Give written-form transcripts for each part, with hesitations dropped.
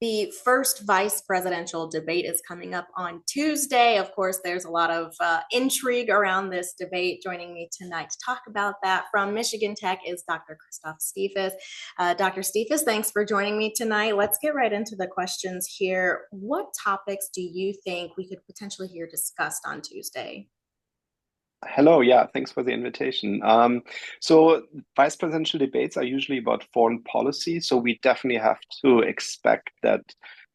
The first vice presidential debate is coming up on Tuesday. Of course, there's a lot of intrigue around this debate. Joining me tonight to talk about that from Michigan Tech is Dr. Christoph Stefes. Dr. Stefes, thanks for joining me tonight. Let's get right into the questions here. What topics do you think we could potentially hear discussed on Tuesday? Hello, yeah, thanks for the invitation. So vice presidential debates are usually about foreign policy, so we definitely have to expect that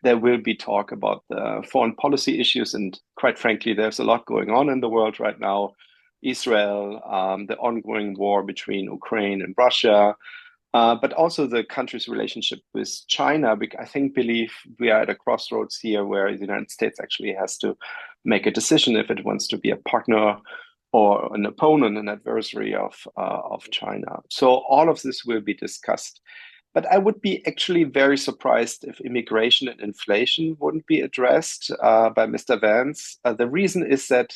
there will be talk about the foreign policy issues, and quite frankly, there's a lot going on in the world right now. Israel, the ongoing war between Ukraine and Russia, but also the country's relationship with China. I believe we are at a crossroads here where the United States actually has to make a decision if it wants to be a partner or an opponent, an adversary of China. So all of this will be discussed. But I would be actually very surprised if immigration and inflation wouldn't be addressed by Mr. Vance. The reason is that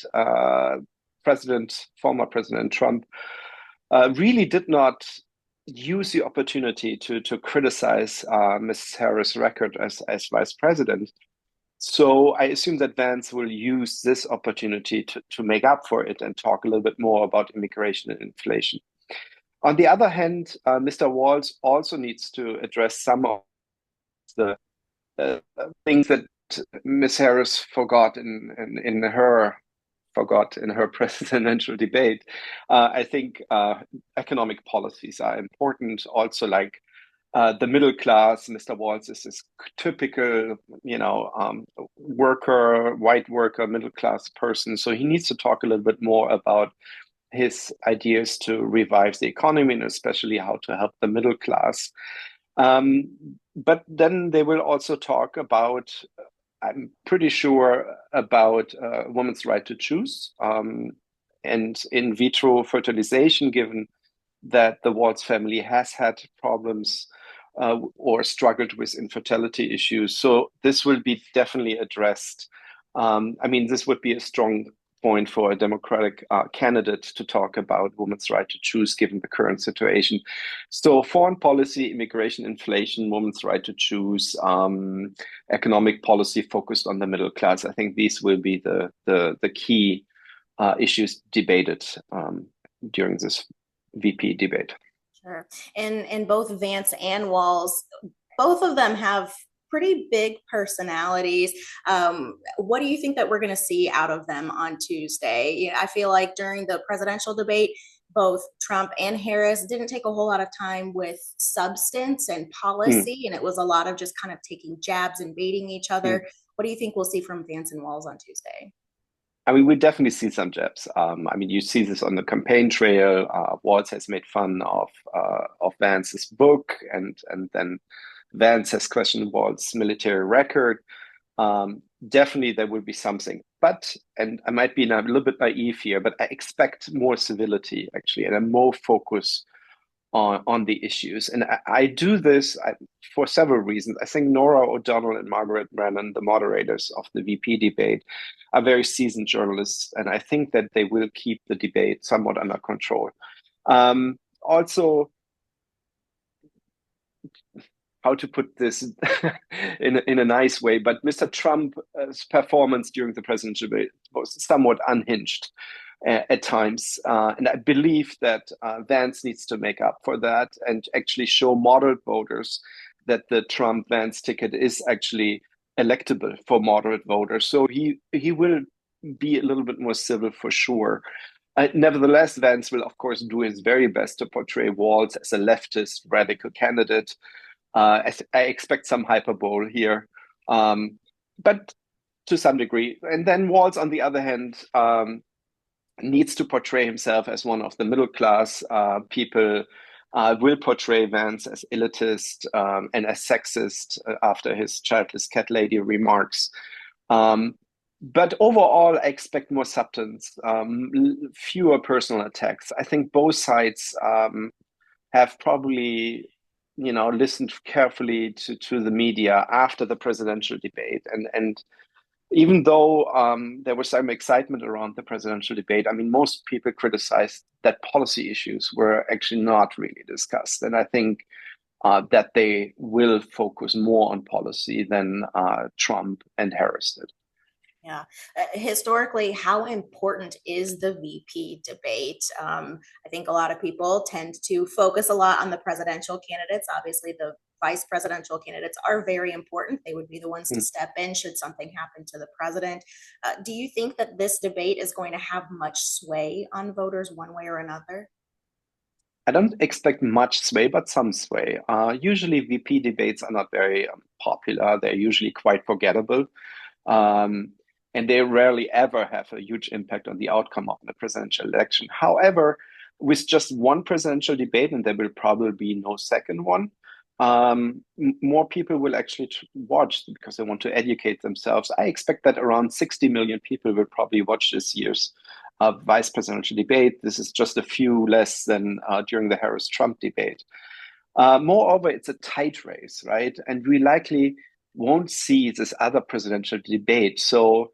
former President Trump really did not use the opportunity to criticize Ms. Harris' record as vice president. So I assume that Vance will use this opportunity to make up for it and talk a little bit more about immigration and inflation. On the other hand, Mr. Walz also needs to address some of the things that Ms. Harris forgot in her presidential debate. I think economic policies are important. Also, like the middle class, Mr. Walz is this typical, white worker, middle class person. So he needs to talk a little bit more about his ideas to revive the economy and especially how to help the middle class. But then they will also talk about, I'm pretty sure, about women's right to choose and in vitro fertilization, given that the Walz family has had problems or struggled with infertility issues. So this will be definitely addressed. This would be a strong point for a Democratic candidate to talk about women's right to choose, given the current situation. So foreign policy, immigration, inflation, women's right to choose, economic policy focused on the middle class. I think these will be the key issues debated during this VP debate. Sure. And both Vance and Walz, both of them have pretty big personalities. What do you think that we're going to see out of them on Tuesday? I feel like during the presidential debate, both Trump and Harris didn't take a whole lot of time with substance and policy, and it was a lot of just kind of taking jabs and baiting each other. What do you think we'll see from Vance and Walz on Tuesday? We definitely see some jabs. You see this on the campaign trail. Walz has made fun of Vance's book, and then Vance has questioned Walz's military record. Definitely, there will be something. But, and I might be a little bit naive here, but I expect more civility, actually, and a more focus on the issues. And I do this for several reasons. I think Nora O'Donnell and Margaret Brennan, the moderators of the VP debate, are very seasoned journalists, and I think that they will keep the debate somewhat under control. Also, how to put this in a nice way, but Mr. Trump's performance during the presidential debate was somewhat unhinged at times. And I believe that Vance needs to make up for that and actually show moderate voters that the Trump-Vance ticket is actually electable for moderate voters. So he will be a little bit more civil for sure. Nevertheless, Vance will, of course, do his very best to portray Walz as a leftist radical candidate. I expect some hyperbole here, but to some degree. And then Walz, on the other hand, needs to portray himself as one of the middle class. People will portray Vance as elitist and as sexist after his childless cat lady remarks. But overall, I expect more substance, fewer personal attacks. I think both sides have probably, listened carefully to the media after the presidential debate, and even though there was some excitement around the presidential debate, most people criticized that policy issues were actually not really discussed. And I think that they will focus more on policy than Trump and Harris did. Yeah. Historically, how important is the VP debate? I think a lot of people tend to focus a lot on the presidential candidates. Obviously, the vice presidential candidates are very important. They would be the ones to step in should something happen to the president. Do you think that this debate is going to have much sway on voters one way or another? I don't expect much sway, but some sway. Usually, VP debates are not very popular. They're usually quite forgettable. Um, and they rarely ever have a huge impact on the outcome of the presidential election. However, with just one presidential debate, and there will probably be no second one, more people will actually watch because they want to educate themselves. I expect that around 60 million people will probably watch this year's vice presidential debate. This is just a few less than during the Harris-Trump debate. Moreover, it's a tight race, right? And we likely won't see this other presidential debate. So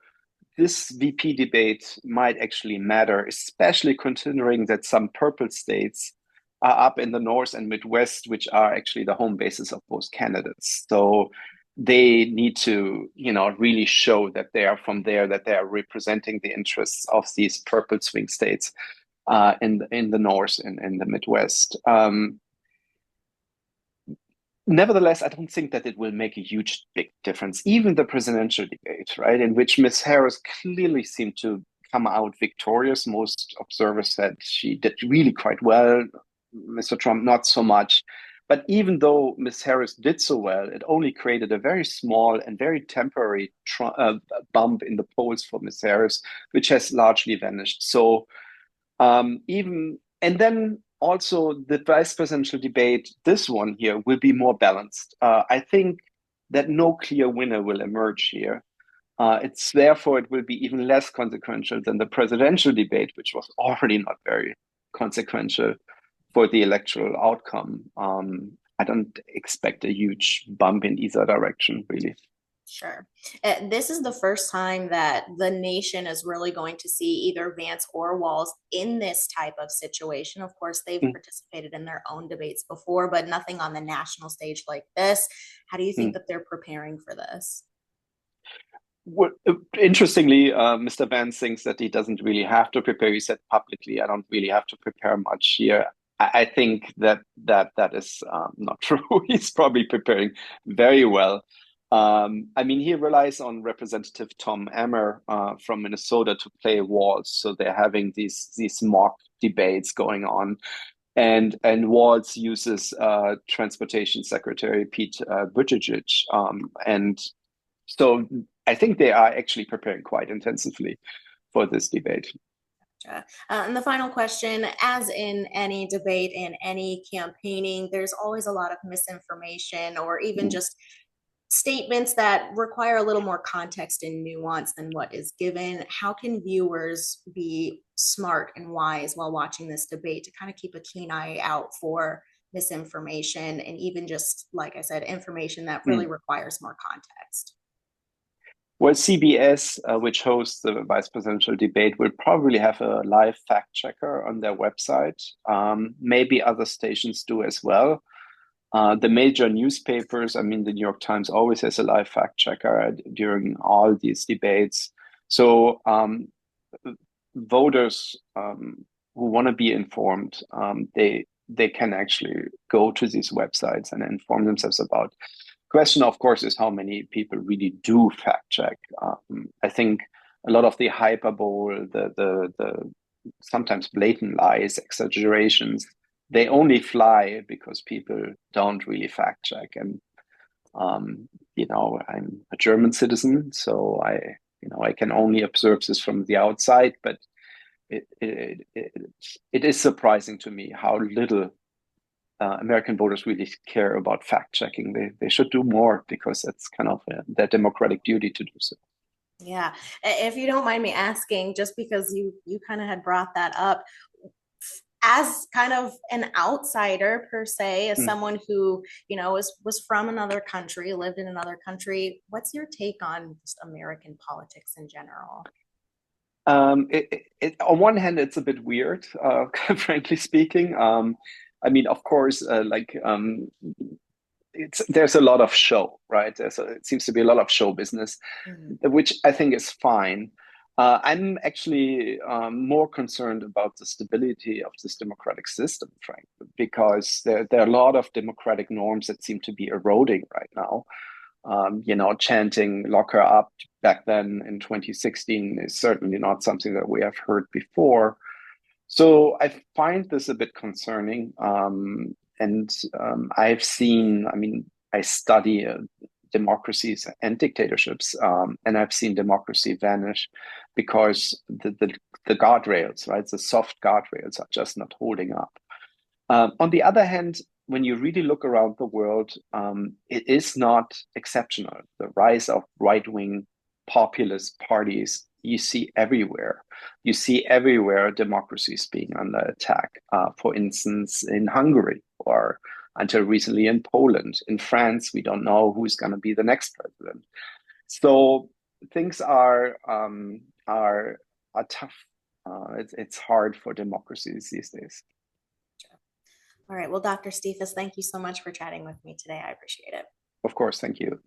this VP debate might actually matter, especially considering that some purple states are up in the North and Midwest, which are actually the home bases of both candidates. So they need to, really show that they are from there, that they are representing the interests of these purple swing states in the North and in the Midwest. Nevertheless, I don't think that it will make a huge, big difference. Even the presidential debate, right, in which Ms. Harris clearly seemed to come out victorious. Most observers said she did really quite well. Mr. Trump, not so much. But even though Ms. Harris did so well, it only created a very small and very temporary bump in the polls for Ms. Harris, which has largely vanished. So and then also the vice presidential debate, this one here will be more balanced. I think that no clear winner will emerge here. It's therefore it will be even less consequential than the presidential debate, which was already not very consequential for the electoral outcome. I don't expect a huge bump in either direction, really. Sure. This is the first time that the nation is really going to see either Vance or Walz in this type of situation. Of course, they've participated in their own debates before, but nothing on the national stage like this. How do you think that they're preparing for this? Well, interestingly, Mr. Vance thinks that he doesn't really have to prepare. He said publicly, "I don't really have to prepare much here." I think that is not true. He's probably preparing very well. I mean, he relies on Representative Tom Emmer from Minnesota to play Walz. So they're having these mock debates going on, and Walz uses Transportation Secretary Pete Buttigieg, and so I think they are actually preparing quite intensively for this debate. And the final question, as in any debate, in any campaigning, there's always a lot of misinformation or even just statements that require a little more context and nuance than what is given. How can viewers be smart and wise while watching this debate to kind of keep a keen eye out for misinformation and even just, like I said, information that really requires more context? Well, CBS, which hosts the vice presidential debate, will probably have a live fact checker on their website. Maybe other stations do as well. The major newspapers, I mean, the New York Times always has a live fact checker during all these debates. So voters who want to be informed, they can actually go to these websites and inform themselves about. Question, of course, is how many people really do fact check. I think a lot of the hyperbole, the sometimes blatant lies, exaggerations, they only fly because people don't really fact check. And I'm a German citizen, so I can only observe this from the outside. But it is surprising to me how little American voters really care about fact checking. They should do more because it's kind of their democratic duty to do so. Yeah, if you don't mind me asking, just because you kind of had brought that up, as kind of an outsider per se, as someone who was from another country, lived in another country, what's your take on just American politics in general? On one hand, it's a bit weird, frankly speaking. I mean, of course, there's a lot of show, right? It seems to be a lot of show business, Mhm. which I think is fine. I'm actually more concerned about the stability of this democratic system, frankly, because there are a lot of democratic norms that seem to be eroding right now. Chanting "lock her up" back then in 2016 is certainly not something that we have heard before. So I find this a bit concerning. And I've seen, I mean, I study democracies and dictatorships, and I've seen democracy vanish because the guardrails, right, the soft guardrails are just not holding up. On the other hand, when you really look around the world, it is not exceptional. The rise of right-wing populist parties you see everywhere. You see everywhere democracies being under attack. For instance, in Hungary, or until recently in Poland. In France, we don't know who's going to be the next president. So things are tough. It's hard for democracies these days. All right. Well, Dr. Stefes, thank you so much for chatting with me today. I appreciate it. Of course, thank you.